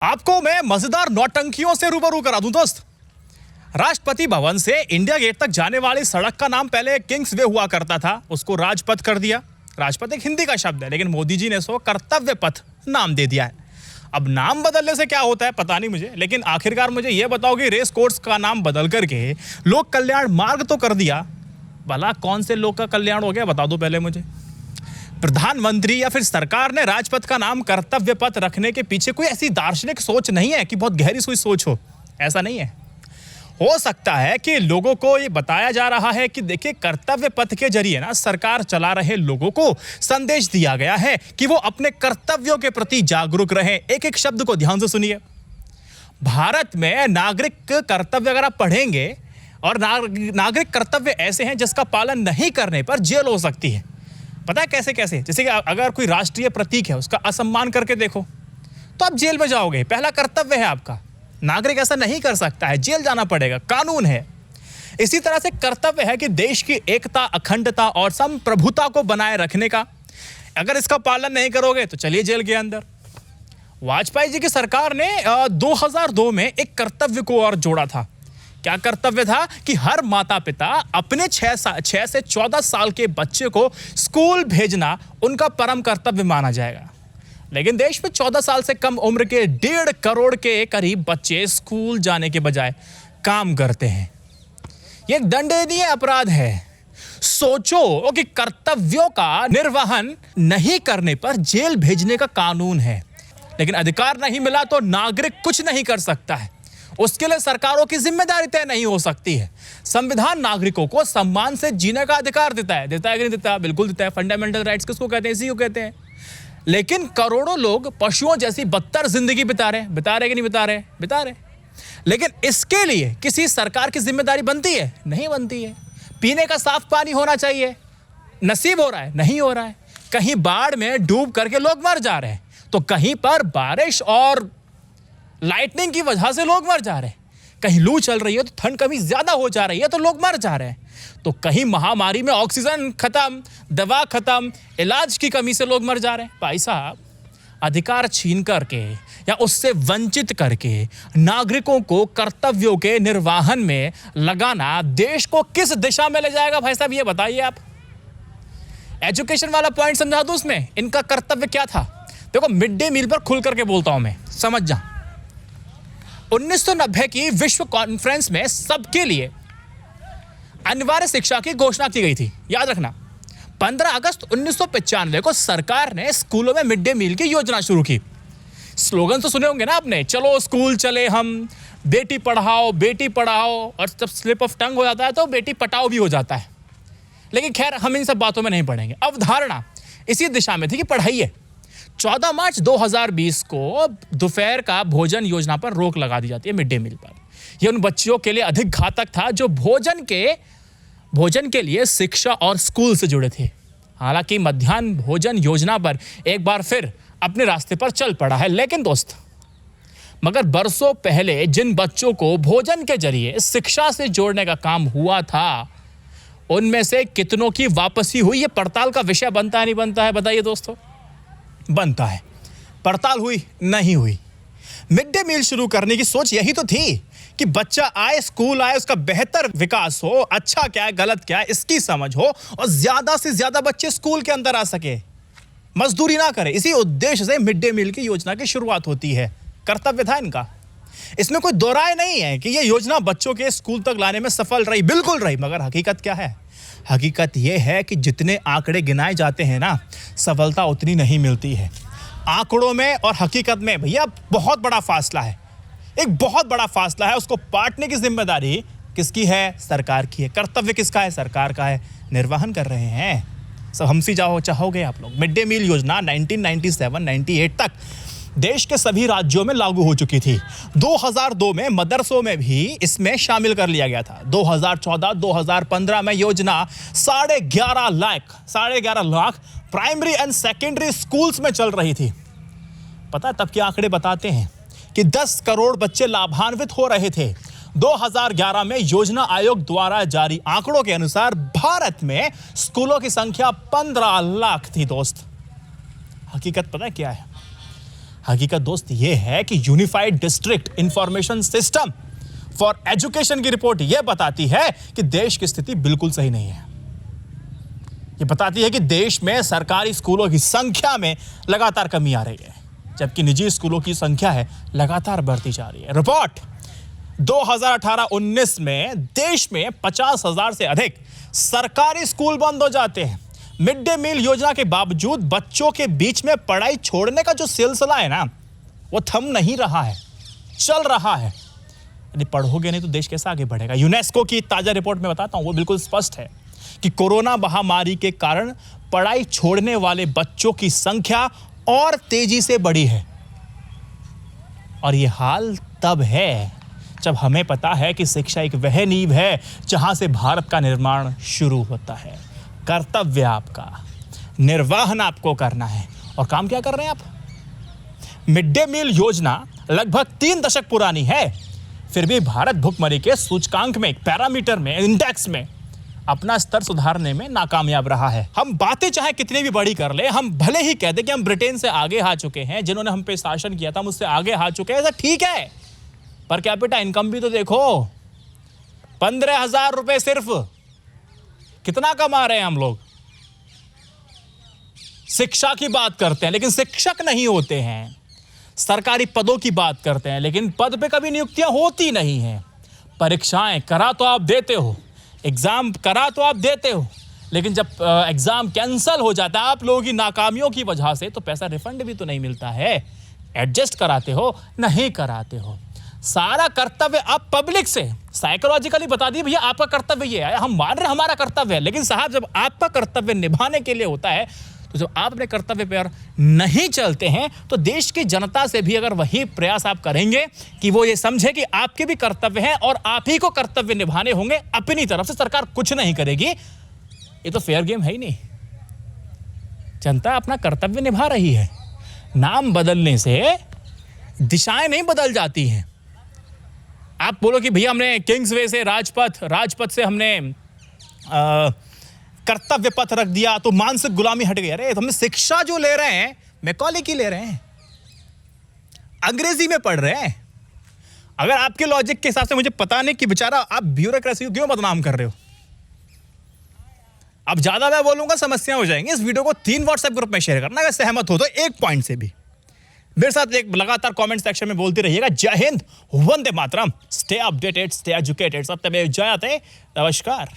आपको मैं मजेदार नौटंकियों से रूबरू करा दूं दोस्त। राष्ट्रपति भवन से इंडिया गेट तक जाने वाली सड़क का नाम पहले किंग्स वे हुआ करता था, उसको राजपथ कर दिया। राजपथ एक हिंदी का शब्द है, लेकिन मोदी जी ने इसको कर्तव्य पथ नाम दे दिया है। अब नाम बदलने से क्या होता है पता नहीं मुझे, लेकिन आखिरकार मुझे यह बताओ कि रेस कोर्स का नाम बदल करके लोक कल्याण मार्ग तो कर दिया, भला कौन से लोक का कल्याण हो गया बता दो पहले मुझे। प्रधानमंत्री या फिर सरकार ने राजपथ का नाम कर्तव्य पथ रखने के पीछे कोई ऐसी दार्शनिक सोच नहीं है कि बहुत गहरी कोई सोच हो, ऐसा नहीं है। हो सकता है कि लोगों को ये बताया जा रहा है कि देखिए कर्तव्य पथ के जरिए ना सरकार चला रहे लोगों को संदेश दिया गया है कि वो अपने कर्तव्यों के प्रति जागरूक रहें। एक एक शब्द को ध्यान से सुनिए। भारत में नागरिक कर्तव्य अगर आप पढ़ेंगे, और नागरिक कर्तव्य ऐसे हैं जिसका पालन नहीं करने पर जेल हो सकती है। पता है कैसे कैसे? जैसे कि अगर कोई राष्ट्रीय प्रतीक है उसका असम्मान करके देखो तो आप जेल में जाओगे, पहला कर्तव्य है आपका। नागरिक ऐसा नहीं कर सकता है, जेल जाना पड़ेगा, कानून है। इसी तरह से कर्तव्य है कि देश की एकता, अखंडता और संप्रभुता को बनाए रखने का। अगर इसका पालन नहीं करोगे तो चलिए जेल के अंदर। वाजपेयी जी की सरकार ने 2002 में एक कर्तव्य को और जोड़ा था। क्या कर्तव्य था? कि हर माता पिता अपने 6 से 14 साल के बच्चे को स्कूल भेजना उनका परम कर्तव्य माना जाएगा। लेकिन देश में 14 साल से कम उम्र के 1.5 करोड़ के करीब बच्चे स्कूल जाने के बजाय काम करते हैं। यह एक दंडनीय अपराध है। सोचो कि कर्तव्यों का निर्वहन नहीं करने पर जेल भेजने का कानून है, लेकिन अधिकार नहीं मिला तो नागरिक कुछ नहीं कर सकता है। उसके लिए सरकारों की जिम्मेदारी तय नहीं हो सकती है। संविधान नागरिकों को सम्मान से जीने का अधिकार देता है कि नहीं देता? बिल्कुल देता है। फंडामेंटल राइट्स किसको कहते हैं? इसी को कहते हैं। लेकिन करोड़ों लोग पशुओं जैसी बदतर जिंदगी बिता रहे कि नहीं बिता रहे? बिता रहे। लेकिन इसके लिए किसी सरकार की जिम्मेदारी बनती है? नहीं बनती है। पीने का साफ पानी होना चाहिए, नसीब हो रहा है? नहीं हो रहा है। कहीं बाढ़ में डूब करके लोग मर जा रहे हैं, तो कहीं पर बारिश और लाइटनिंग की वजह से लोग मर जा रहे हैं। कहीं लू चल रही है तो ठंड कभी ज्यादा हो जा रही है तो लोग मर जा रहे हैं। तो कहीं महामारी में ऑक्सीजन खत्म, दवा खत्म, इलाज की कमी से लोग मर जा रहे हैं। भाई साहब, अधिकार छीन करके या उससे वंचित करके नागरिकों को कर्तव्यों के निर्वहन में लगाना देश को किस दिशा में ले जाएगा? भाई साहब ये बताइए आप। एजुकेशन वाला पॉइंट समझा दूं उसमें इनका कर्तव्य क्या था। देखो, मिड डे मील पर खुल करके बोलता हूं मैं, समझ जा। 1990 की विश्व कॉन्फ्रेंस में सबके लिए अनिवार्य शिक्षा की घोषणा की गई थी। याद रखना, 15 अगस्त 1995 को सरकार ने स्कूलों में मिड डे मील की योजना शुरू की। स्लोगन तो सुने होंगे ना आपने, चलो स्कूल चले हम, बेटी पढ़ाओ, और जब स्लिप ऑफ टंग हो जाता है तो बेटी पटाओ भी हो जाता है। लेकिन खैर हम इन सब बातों में नहीं पढ़ेंगे। अवधारणा इसी दिशा में थी कि पढ़ाइए। 14 मार्च 2020 को दोपहर का भोजन योजना पर रोक लगा दी जाती है, मिड डे मील पर। यह उन बच्चों के लिए अधिक घातक था जो भोजन के लिए शिक्षा और स्कूल से जुड़े थे। हालांकि मध्याह्न भोजन योजना पर एक बार फिर अपने रास्ते पर चल पड़ा है। लेकिन दोस्त, मगर बरसों पहले जिन बच्चों को भोजन के जरिए शिक्षा से जोड़ने का काम हुआ था, उनमें से कितनों की वापसी हुई? ये पड़ताल का विषय बनता है नहीं बनता है? बताइए दोस्तों। बनता है। पड़ताल हुई? नहीं हुई। मिड डे मील शुरू करने की सोच यही तो थी कि बच्चा आए, स्कूल आए, उसका बेहतर विकास हो, अच्छा क्या है गलत क्या है इसकी समझ हो, और ज्यादा से ज्यादा बच्चे स्कूल के अंदर आ सके, मजदूरी ना करे। इसी उद्देश्य से मिड डे मील की योजना की शुरुआत होती है। कर्तव्य था इनका, इसमें कोई दो राय नहीं है कि यह योजना बच्चों के स्कूल तक लाने में सफल रही, बिल्कुल रही। मगर हकीकत क्या है? हकीकत यह है कि जितने आंकड़े गिनाए जाते हैं ना, सफलता उतनी नहीं मिलती है। आंकड़ों में और हकीकत में भैया बहुत बड़ा फासला है, एक बहुत बड़ा फासला है। उसको पाटने की जिम्मेदारी किसकी है? सरकार की है। कर्तव्य किसका है? सरकार का है। निर्वहन कर रहे हैं सब हमसी चाहोगे आप लोग। मिड डे मील योजना 1997-98 तक देश के सभी राज्यों में लागू हो चुकी थी। 2002 में मदरसों में भी इसमें शामिल कर लिया गया था। 2014-2015 में योजना 11.5 lakh primary and secondary schools में चल रही थी। पता तब के आंकड़े बताते हैं कि 10 करोड़ बच्चे लाभान्वित हो रहे थे। 2011 में योजना आयोग द्वारा जारी आंकड़ों के अनुसार भारत में स्कूलों की संख्या 15 लाख थी। दोस्त, हकीकत पता है क्या है? हकीकत दोस्त ये है कि unified district information system for education की रिपोर्ट यह बताती है कि देश की स्थिति बिल्कुल सही नहीं है। ये बताती है कि देश में सरकारी स्कूलों की संख्या में लगातार कमी आ रही है, जबकि निजी स्कूलों की संख्या है लगातार बढ़ती जा रही है। रिपोर्ट 2018-19 में देश में 50,000 से अधिक सरकारी स्कूल बंद हो जाते हैं। मिड डे मील योजना के बावजूद बच्चों के बीच में पढ़ाई छोड़ने का जो सिलसिला है ना, वो थम नहीं रहा है, चल रहा है। यदि पढ़ोगे नहीं तो देश कैसे आगे बढ़ेगा। यूनेस्को की ताजा रिपोर्ट में बताता हूं, वो बिल्कुल स्पष्ट है कि कोरोना महामारी के कारण पढ़ाई छोड़ने वाले बच्चों की संख्या और तेजी से बढ़ी है। और यह हाल तब है जब हमें पता है कि शिक्षा एक वह नींव है जहां से भारत का निर्माण शुरू होता है। कर्तव्य आपका, निर्वहन आपको करना है। और काम क्या कर रहे हैं आप? मिड डे मील योजना लगभग 3 दशक पुरानी है, फिर भी भारत भुखमरी के सूचकांक में, पैरामीटर में, इंडेक्स में अपना स्तर सुधारने में नाकामयाब रहा है। हम बातें चाहे कितनी भी बड़ी कर ले, हम भले ही कह दें कि हम ब्रिटेन से आगे आ चुके हैं, जिन्होंने हम पे शासन किया था मुझसे आगे आ चुके हैं, ऐसा ठीक है, पर कैपिटा इनकम भी तो देखो। 15,000 रुपए सिर्फ, कितना कमा रहे हैं हम लोग। शिक्षा की बात करते हैं लेकिन शिक्षक नहीं होते हैं, सरकारी पदों की बात करते हैं लेकिन पद पे कभी नियुक्तियां होती नहीं हैं। परीक्षाएं करा तो आप देते हो, एग्जाम करा तो आप देते हो, लेकिन जब एग्जाम कैंसिल हो जाता है आप लोगों की नाकामियों की वजह से, तो पैसा रिफंड भी तो नहीं मिलता है। एडजस्ट कराते हो, नहीं कराते हो। सारा कर्तव्य आप पब्लिक से साइकोलॉजिकली बता दिए, भैया आपका कर्तव्य ये है, हम मान रहे हमारा कर्तव्य है, लेकिन साहब जब आपका कर्तव्य निभाने के लिए होता है, तो जब आप अपने कर्तव्य पर नहीं चलते हैं, तो देश की जनता से भी अगर वही प्रयास आप करेंगे कि वो ये समझे कि आपके भी कर्तव्य हैं और आप ही को कर्तव्य निभाने होंगे, अपनी तरफ से सरकार कुछ नहीं करेगी, ये तो फेयर गेम है ही नहीं। जनता अपना कर्तव्य निभा रही है। नाम बदलने से दिशाएं नहीं बदल जाती हैं। आप बोलो कि भैया हमने किंग्सवे से राजपथ से हमने कर्तव्य पथ रख दिया तो मानसिक गुलामी हट गई। अरे हम शिक्षा जो ले रहे हैं मैकॉले की ले रहे हैं, अंग्रेजी में पढ़ रहे हैं। अगर आपके लॉजिक के हिसाब से, मुझे पता नहीं कि बेचारा आप ब्यूरोक्रेसी को क्यों बदनाम कर रहे हो। अब ज्यादा मैं बोलूंगा समस्या हो जाएंगी। इस वीडियो को 3 व्हाट्सएप ग्रुप में शेयर करना, अगर सहमत हो तो एक पॉइंट से भी मेरे साथ एक लगातार कमेंट सेक्शन में बोलते रहिएगा। जय Hind, Vande Mataram, stay updated, stay educated, सत्यमेव जयते। नमस्कार।